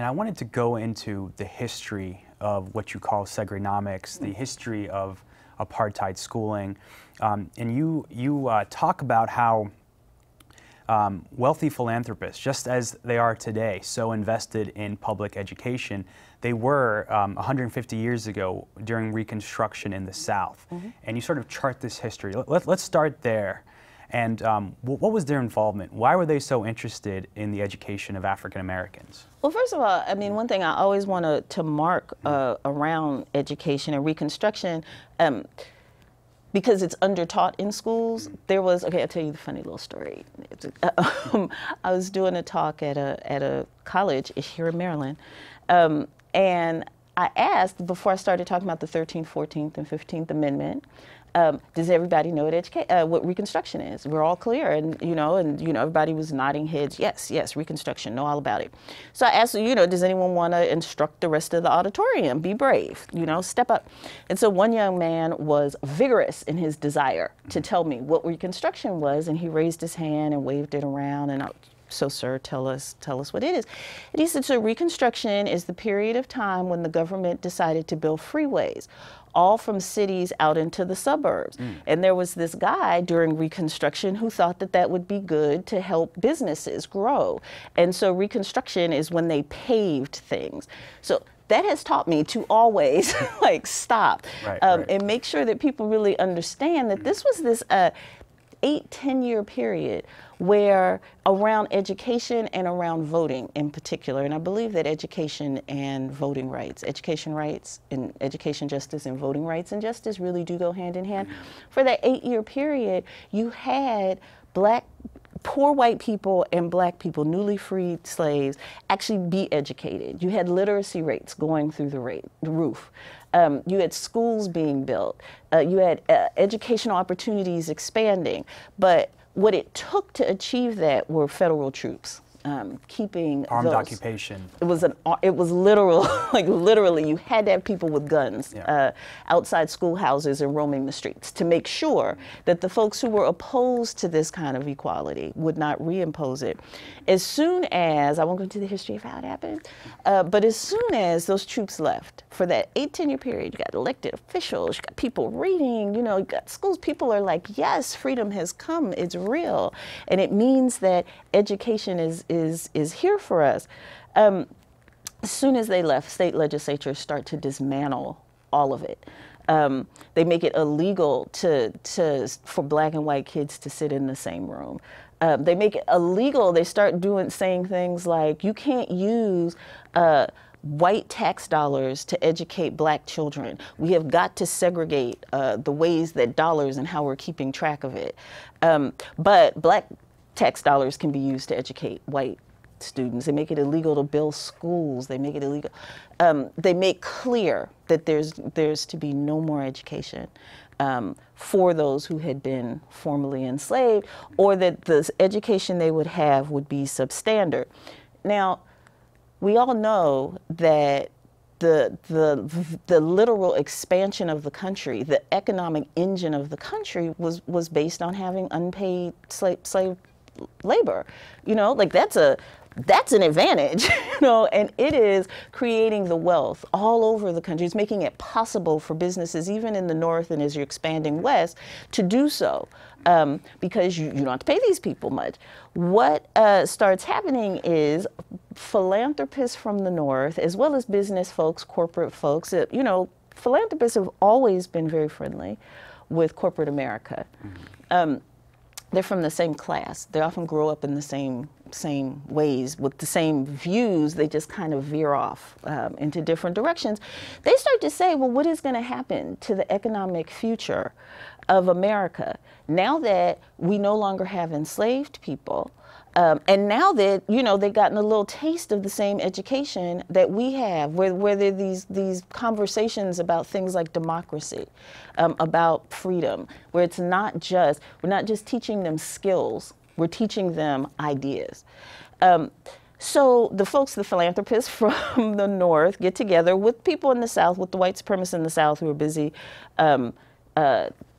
And I wanted to go into the history of what you call Segronomics, the history of apartheid schooling. And you talk about how wealthy philanthropists, just as they are today, so invested in public education, they were 150 years ago during Reconstruction in the South. And you sort of chart this history. Let's start there. And what was their involvement? Why were they so interested in the education of African Americans? Well, first of all, I mean, one thing I always want to mark around education and Reconstruction, because it's undertaught in schools, there was, okay, I'll tell you the funny little story. I was doing a talk at a college here in Maryland, and I asked, before I started talking about the 13th, 14th, and 15th Amendment, does everybody know what Reconstruction is? We're all clear, and everybody was nodding heads. Yes, yes, Reconstruction, know all about it. So I asked, does anyone want to instruct the rest of the auditorium? Be brave, step up. And so one young man was vigorous in his desire to tell me what Reconstruction was, and he raised his hand and waved it around, and so, sir, tell us what it is. And he said, so Reconstruction is the period of time when the government decided to build freeways, all from cities out into the suburbs. And there was this guy during Reconstruction who thought that that would be good to help businesses grow. And so Reconstruction is when they paved things. So that has taught me to always stop and make sure that people really understand that this was this 8-10 year period where around education and around voting in particular, and I believe that education and voting rights, education rights and education justice and voting rights and justice really do go hand in hand. For that 8-year period, you had poor white people and black people, newly freed slaves, actually be educated. You had literacy rates going through the roof. You had schools being built. You had educational opportunities expanding. But what it took to achieve that were federal troops. Keeping armed occupation. It was literal, literally you had to have people with guns outside schoolhouses and roaming the streets to make sure that the folks who were opposed to this kind of equality would not reimpose it. As soon as, I won't go into the history of how it happened, but as soon as those troops left, for that 8-10 year period, you got elected officials, you got people reading, you got schools, people are like, yes, freedom has come, it's real. And it means that education is here for us. As soon as they left, state legislatures start to dismantle all of it. They make it illegal for black and white kids to sit in the same room. They make it illegal. They start saying things like, you can't use white tax dollars to educate black children. We have got to segregate the ways that dollars and how we're keeping track of it. But black tax dollars can be used to educate white students. They make it illegal to build schools. They make it illegal. They make clear that there's to be no more education for those who had been formerly enslaved, or that the education they would have would be substandard. Now, we all know that the literal expansion of the country, the economic engine of the country was based on having unpaid slave labor. That's an advantage, and it is creating the wealth all over the country. It's making it possible for businesses, even in the North and as you're expanding west, to do so because you don't have to pay these people much. What starts happening is philanthropists from the North, as well as business folks, corporate folks, philanthropists have always been very friendly with corporate America. They're from the same class. They often grow up in the same ways with the same views. They just kind of veer off into different directions. They start to say, well, what is going to happen to the economic future of America now that we no longer have enslaved people? And now that, they've gotten a little taste of the same education that we have, where there are these conversations about things like democracy, about freedom, where we're not just teaching them skills, we're teaching them ideas. So the folks, the philanthropists from the North get together with people in the South, with the white supremacists in the South who are busy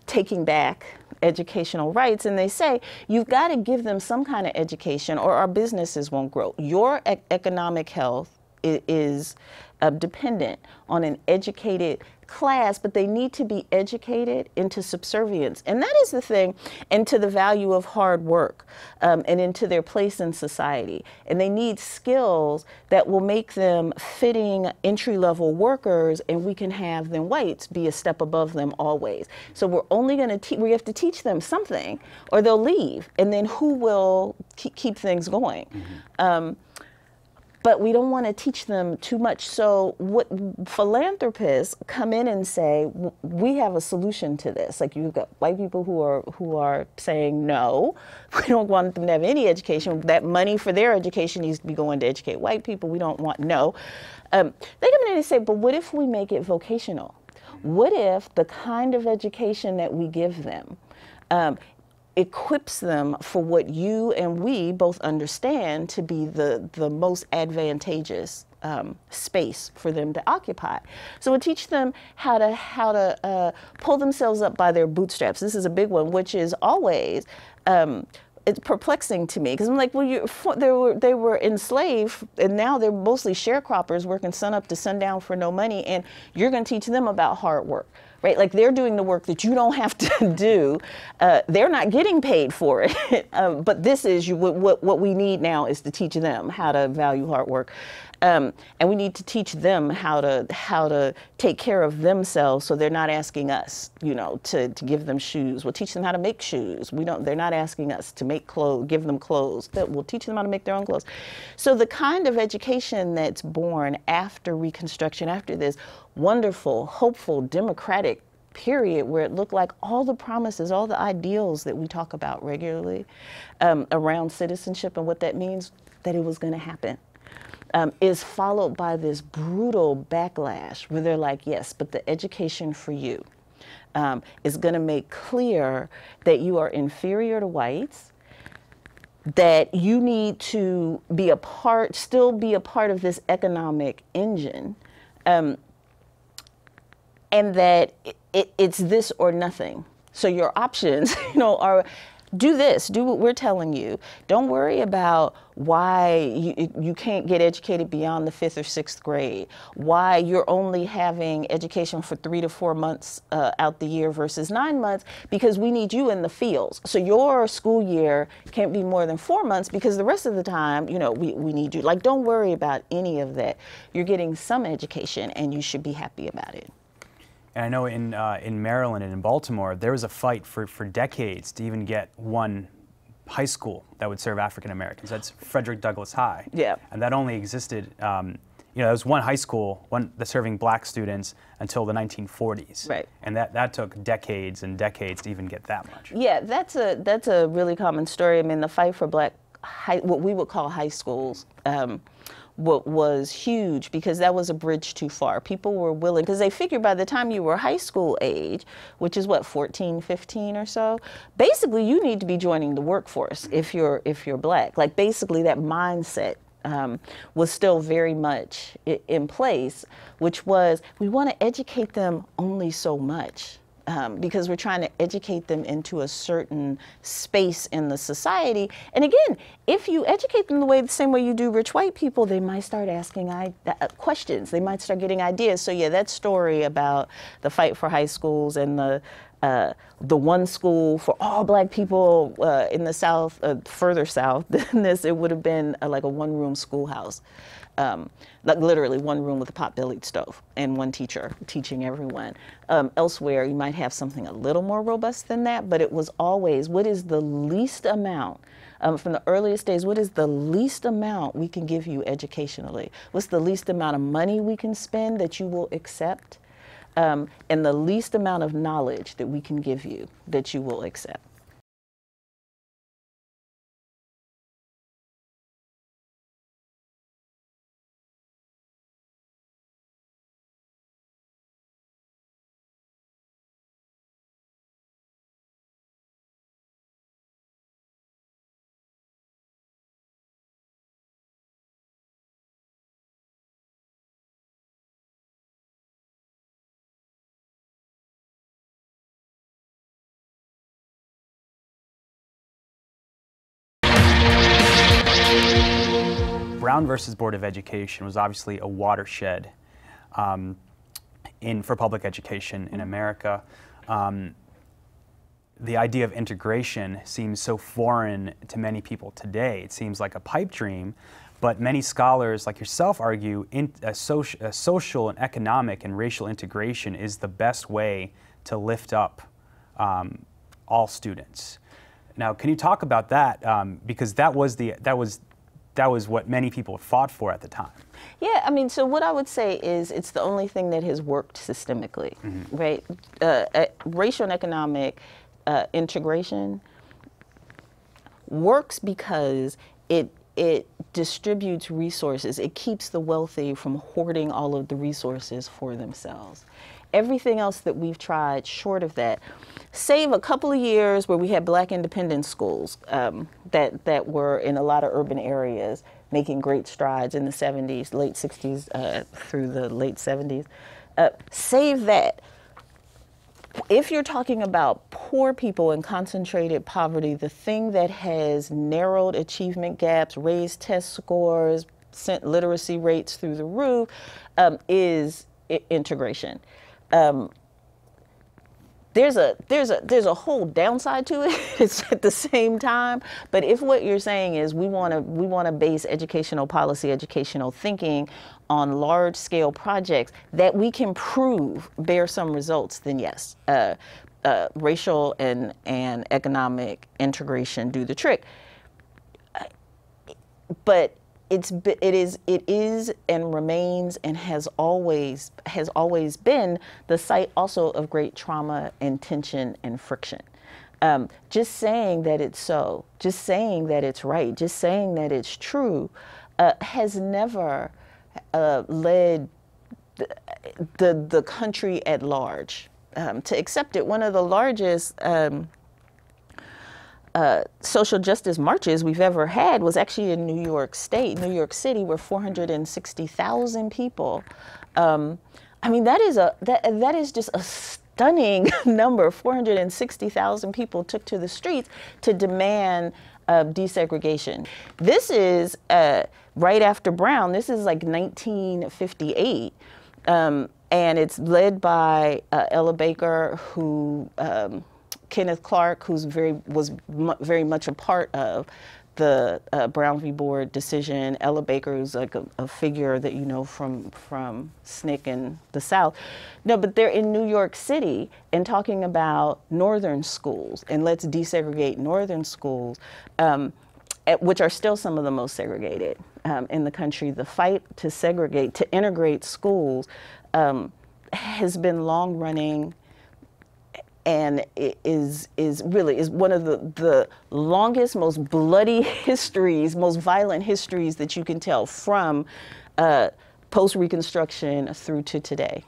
taking back educational rights, and they say, you've got to give them some kind of education or our businesses won't grow. Your economic health is dependent on an educated class, but they need to be educated into subservience. And that is the thing, into the value of hard work, and into their place in society. And they need skills that will make them fitting entry-level workers, and we can have them whites be a step above them always. So we're only going to we have to teach them something, or they'll leave. And then who will keep things going? But we don't want to teach them too much. So what philanthropists come in and say, we have a solution to this. Like, you've got white people who are saying, no, we don't want them to have any education. That money for their education needs to be going to educate white people. We don't want, no. They come in and say, but what if we make it vocational? What if the kind of education that we give them equips them for what you and we both understand to be the most advantageous space for them to occupy. So we teach them how to pull themselves up by their bootstraps. This is a big one, which is always it's perplexing to me, because I'm like, well, they were enslaved, and now they're mostly sharecroppers working sun up to sundown for no money, and you're going to teach them about hard work. Right? Like, they're doing the work that you don't have to do. They're not getting paid for it. But this is what we need now, is to teach them how to value hard work. And we need to teach them how to take care of themselves, so they're not asking us, to give them shoes. We'll teach them how to make shoes. They're not asking us to make clothes, give them clothes. We'll teach them how to make their own clothes. So the kind of education that's born after Reconstruction, after this wonderful, hopeful, democratic period where it looked like all the promises, all the ideals that we talk about regularly around citizenship and what that means, that it was going to happen, is followed by this brutal backlash where they're like, yes, but the education for you is going to make clear that you are inferior to whites, that you need to be still be a part of this economic engine, and that it's this or nothing. So your options, are do this, do what we're telling you. Don't worry about why you can't get educated beyond the 5th or 6th grade, why you're only having education for 3 to 4 months out the year versus 9 months, because we need you in the fields. So your school year can't be more than 4 months, because the rest of the time, we need you. Like, don't worry about any of that. You're getting some education, and you should be happy about it. And I know in Maryland and in Baltimore, there was a fight for decades to even get one high school that would serve African Americans. That's Frederick Douglass High. Yeah. And that only existed, there was one high school, serving black students until the 1940s. Right. And that took decades and decades to even get that much. Yeah, that's a really common story. I mean, the fight for black what we would call high schools, what was huge, because that was a bridge too far. People were willing, because they figured by the time you were high school age, which is what, 14, 15 or so, basically you need to be joining the workforce if you're black. Like, basically that mindset was still very much in place, which was, we want to educate them only so much. Because we're trying to educate them into a certain space in the society. And again, if you educate them the same way you do rich white people, they might start asking questions. They might start getting ideas. So yeah, that story about the fight for high schools and the one school for all black people in the South, further south than this, it would have been like a one-room schoolhouse. Like literally one room with a pot-bellied stove and one teacher teaching everyone. Elsewhere, you might have something a little more robust than that, but it was always, what is the least amount, from the earliest days, what is the least amount we can give you educationally? What's the least amount of money we can spend that you will accept? And the least amount of knowledge that we can give you that you will accept. Brown versus Board of Education was obviously a watershed for public education in America. The idea of integration seems so foreign to many people today. It seems like a pipe dream, but many scholars like yourself argue a social and economic and racial integration is the best way to lift up all students. Now, can you talk about that? Because that was what many people fought for at the time. Yeah, I mean, so what I would say is it's the only thing that has worked systemically, right? Racial and economic integration works because it distributes resources. It keeps the wealthy from hoarding all of the resources for themselves. Everything else that we've tried short of that, save a couple of years where we had black independent schools that were in a lot of urban areas, making great strides in the 70s, late 60s through the late 70s. Save that. If you're talking about poor people in concentrated poverty, the thing that has narrowed achievement gaps, raised test scores, sent literacy rates through the roof, is integration. There's a whole downside to it. It's at the same time. But if what you're saying is we want to base educational policy, educational thinking on large scale projects that we can prove bear some results, then yes, racial and economic integration do the trick. But it is and remains and has always been the site also of great trauma and tension and friction. Just saying that it's so, just saying that it's right, just saying that it's true, has never led the country at large to accept it. One of the largest social justice marches we've ever had was actually in New York City, where 460,000 people. I mean, that is just a stunning number. 460,000 people took to the streets to demand desegregation. This is right after Brown. This is like 1958. And it's led by Ella Baker, who Kenneth Clark, who's was very much a part of the Brown v. Board decision. Ella Baker, who's like a figure that you know from SNCC in the South. No, but they're in New York City and talking about northern schools, and let's desegregate northern schools, which are still some of the most segregated in the country. The fight to segregate, to integrate schools has been long running, and it is one of the longest, most bloody histories, most violent histories that you can tell from post-reconstruction through to today.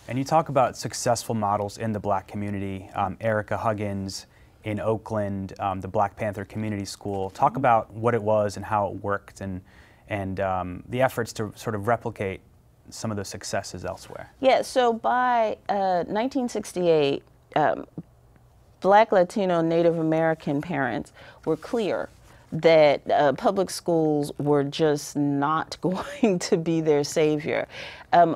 And you talk about successful models in the Black community, Erica Huggins in Oakland, the Black Panther Community School. Talk about what it was and how it worked, and the efforts to sort of replicate some of the successes elsewhere. Yeah, so by 1968, Black, Latino, Native American parents were clear that public schools were just not going to be their savior.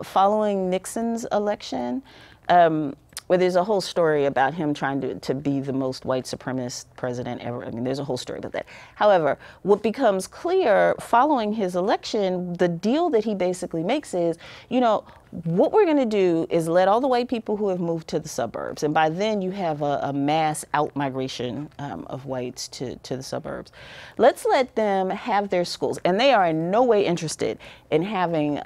Following Nixon's election, where there's a whole story about him trying to be the most white supremacist president ever. I mean, there's a whole story about that. However, what becomes clear following his election, the deal that he basically makes is, you know, what we're going to do is let all the white people who have moved to the suburbs, and by then you have a mass out-migration of whites to the suburbs. Let's let them have their schools, and they are in no way interested in having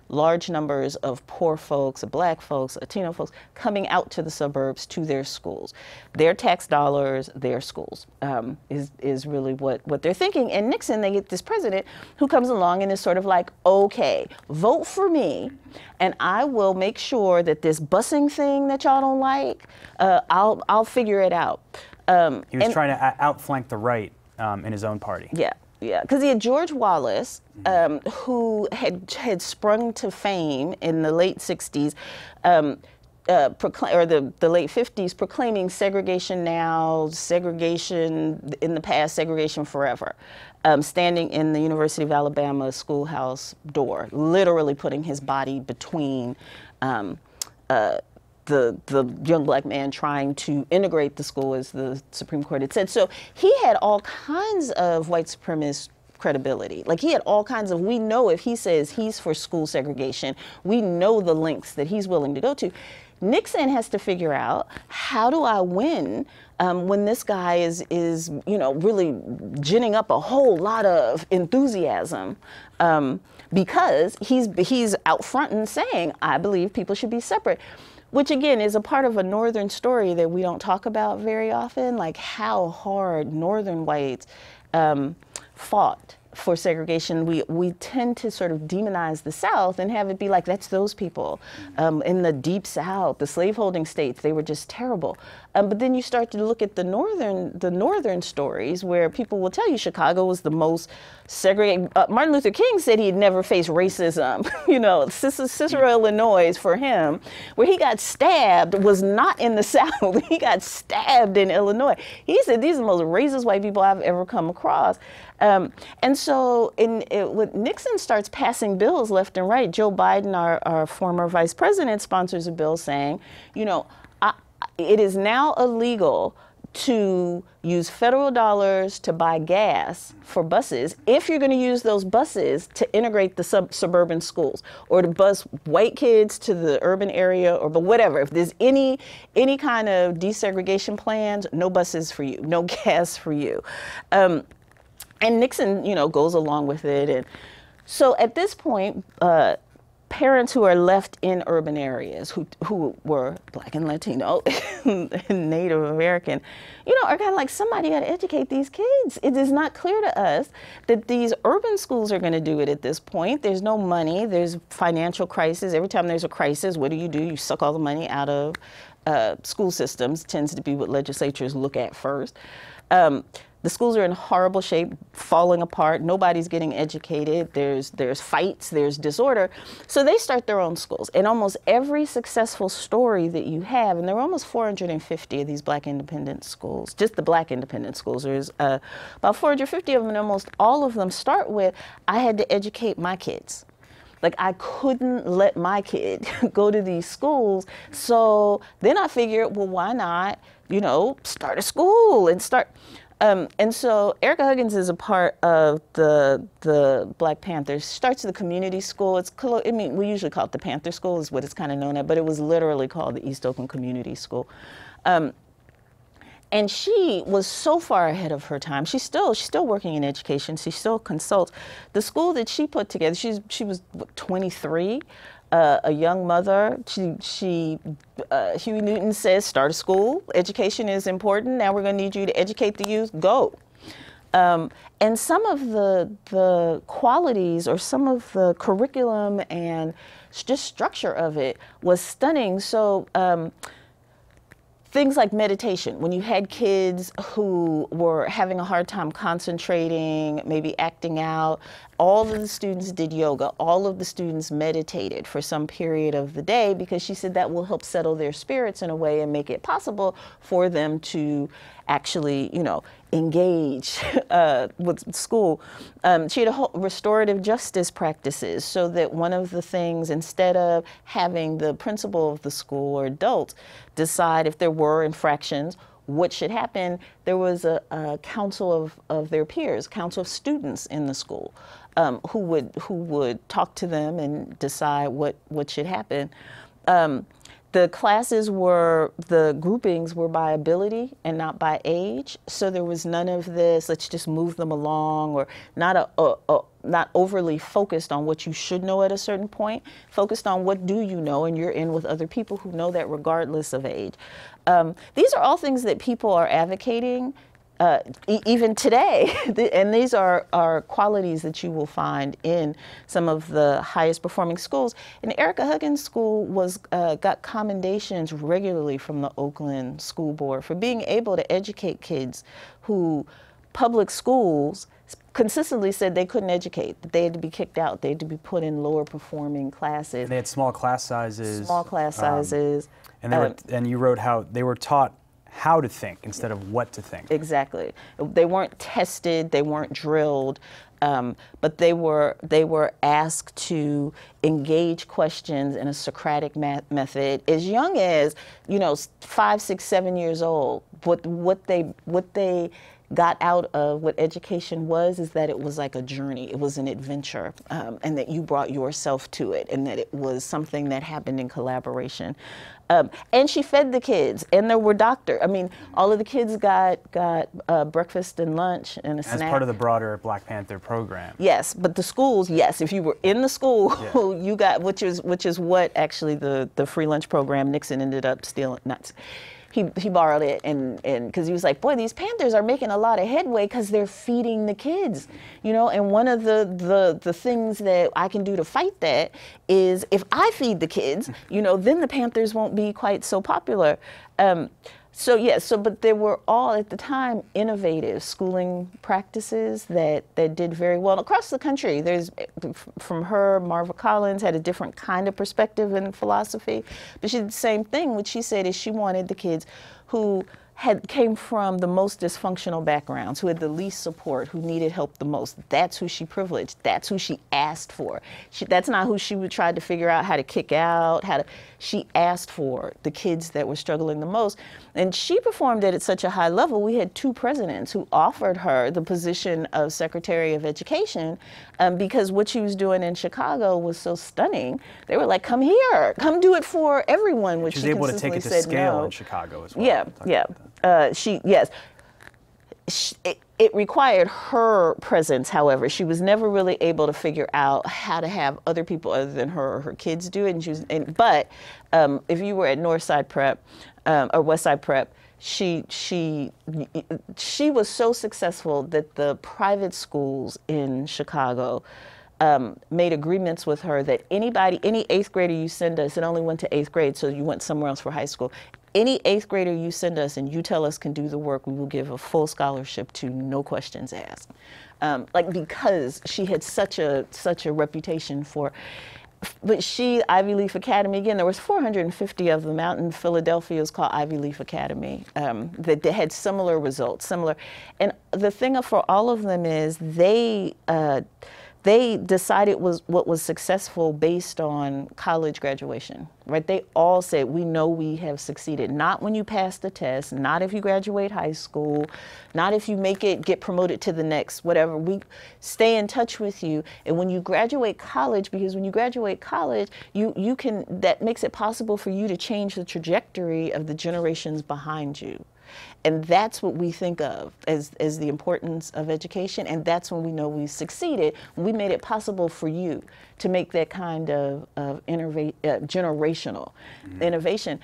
large numbers of poor folks, Black folks, Latino folks coming out to the suburbs to their schools. Their tax dollars, their schools is really what they're thinking. And Nixon, they get this president who comes along and is sort of like, okay, vote for me, and I will make sure that this busing thing that y'all don't like, I'll figure it out. He was trying to outflank the right in his own party. Yeah, yeah, because he had George Wallace, who had sprung to fame in the late 60s, the late 50s, proclaiming segregation now, segregation in the past, segregation forever. Standing in the University of Alabama schoolhouse door, literally putting his body between the young black man trying to integrate the school, as the Supreme Court had said. So he had all kinds of white supremacist credibility. Like, he had all kinds of, we know if he says he's for school segregation, we know the lengths that he's willing to go to. Nixon has to figure out, how do I win when this guy is really ginning up a whole lot of enthusiasm, because he's out front and saying, I believe people should be separate, which again is a part of a Northern story that we don't talk about very often, like how hard Northern whites fought for segregation. We tend to sort of demonize the South and have it be like, that's those people. In the Deep South, the slaveholding states, they were just terrible. But then you start to look at the northern stories, where people will tell you Chicago was the most segregated. Martin Luther King said he'd never faced racism. Cicero, Illinois, for him, where he got stabbed, was not in the South. He got stabbed in Illinois. He said, these are the most racist white people I've ever come across. And so when Nixon starts passing bills left and right, Joe Biden, our former vice president, sponsors a bill saying, it is now illegal to use federal dollars to buy gas for buses if you're going to use those buses to integrate the suburban schools, or to bus white kids to the urban area, or but whatever. If there's any kind of desegregation plans, no buses for you, no gas for you. And Nixon, goes along with it. And so at this point, parents who are left in urban areas, who were Black and Latino and Native American, are kind of like, somebody got to educate these kids. It is not clear to us that these urban schools are going to do it at this point. There's no money. There's financial crisis. Every time there's a crisis, what do? You suck all the money out of school systems. Tends to be what legislatures look at first. The schools are in horrible shape, falling apart. Nobody's getting educated. There's fights, there's disorder. So they start their own schools. And almost every successful story that you have, and there were almost 450 of these Black independent schools, just the Black independent schools. There's about 450 of them, and almost all of them start with, I had to educate my kids. Like, I couldn't let my kid go to these schools. So then I figured, well, why not, start a school and start. And so Erica Huggins is a part of the Black Panthers. She starts the community school. We usually call it the Panther School, is what it's kind of known at, but it was literally called the East Oakland Community School. And she was so far ahead of her time. She's still working in education. She still consults. The school that she put together, she was 23. A young mother. Huey Newton says, start a school. Education is important. Now we're going to need you to educate the youth. Go. And some of the qualities, or some of the curriculum and just structure of it, was stunning. So things like meditation, when you had kids who were having a hard time concentrating, maybe acting out, all of the students did yoga. All of the students meditated for some period of the day, because she said that will help settle their spirits in a way and make it possible for them to actually, engage with school. She had a whole restorative justice practices, so that one of the things, instead of having the principal of the school or adults decide if there were infractions, what should happen, there was a council of their peers, council of students in the school, who would talk to them and decide what should happen. The the groupings were by ability and not by age. So there was none of this, let's just move them along, or not overly focused on what you should know at a certain point, focused on what do you know, and you're in with other people who know that regardless of age. These are all things that people are advocating even today, and these are qualities that you will find in some of the highest performing schools. And Erica Huggins' school got commendations regularly from the Oakland School Board for being able to educate kids who public schools consistently said they couldn't educate, that they had to be kicked out, they had to be put in lower performing classes. And they had small class sizes. Small class sizes. And you wrote how they were taught how to think instead of what to think. Exactly. They weren't tested, they weren't drilled, but they were asked to engage questions in a Socratic method as young as, 5, 6, 7 years old. What they got out of what education was is that it was like a journey, it was an adventure, and that you brought yourself to it, and that it was something that happened in collaboration. And she fed the kids, and there were doctors. I mean, all of the kids got breakfast and lunch and a snack. As part of the broader Black Panther program. Yes, but the schools, yes, if you were in the school, yeah. You got, which is what actually the free lunch program Nixon ended up stealing, He borrowed it, and because he was like, boy, these Panthers are making a lot of headway because they're feeding the kids, and one of the things that I can do to fight that is if I feed the kids, then the Panthers won't be quite so popular. But there were all, at the time, innovative schooling practices that did very well. Across the country, from her, Marva Collins had a different kind of perspective in philosophy, but she did the same thing. What she said is she wanted the kids who came from the most dysfunctional backgrounds, who had the least support, who needed help the most. That's who she privileged. That's who she asked for. That's not who she would try to figure out how to kick out, she asked for the kids that were struggling the most. And she performed it at such a high level. We had 2 presidents who offered her the position of Secretary of Education because what she was doing in Chicago was so stunning. They were like, come here, come do it for everyone, which she able to take it to scale no. in Chicago as well. Yeah. It required her presence, however. She was never really able to figure out how to have other people other than her or her kids do it. But if you were at Northside Prep or Westside Prep, she was so successful that the private schools in Chicago made agreements with her that any 8th grader you send us, it only went to 8th grade, so you went somewhere else for high school. Any 8th grader you send us and you tell us can do the work, we will give a full scholarship to, no questions asked. Because she had such a reputation for, but Ivy Leaf Academy, again, there was 450 of them out in Philadelphia. It was called Ivy Leaf Academy, that had similar results, And the thing for all of them is they decided what was successful based on college graduation, right? They all said, we know we have succeeded. Not when you pass the test, not if you graduate high school, not if you get promoted to the next, whatever. We stay in touch with you. And when you graduate college, because when you graduate college, that makes it possible for you to change the trajectory of the generations behind you. And that's what we think of as the importance of education, and that's when we know we succeeded. We made it possible for you to make that kind of generational innovation.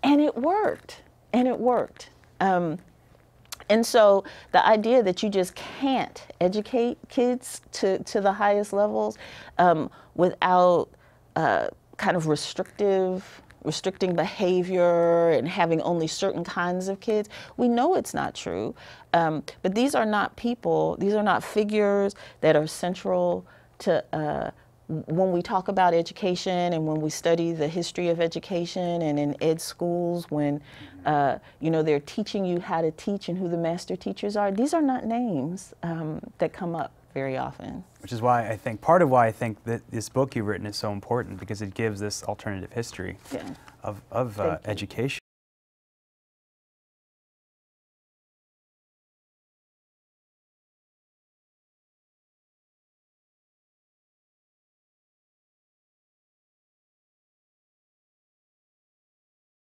And it worked, And so the idea that you just can't educate kids to the highest levels without kind of restricting behavior and having only certain kinds of kids, we know it's not true. But these are not people, these are not figures that are central to when we talk about education and when we study the history of education and in ed schools, when they're teaching you how to teach and who the master teachers are. These are not names that come up very often. Which is why part of why I think that this book you've written is so important, because it gives this alternative history of education.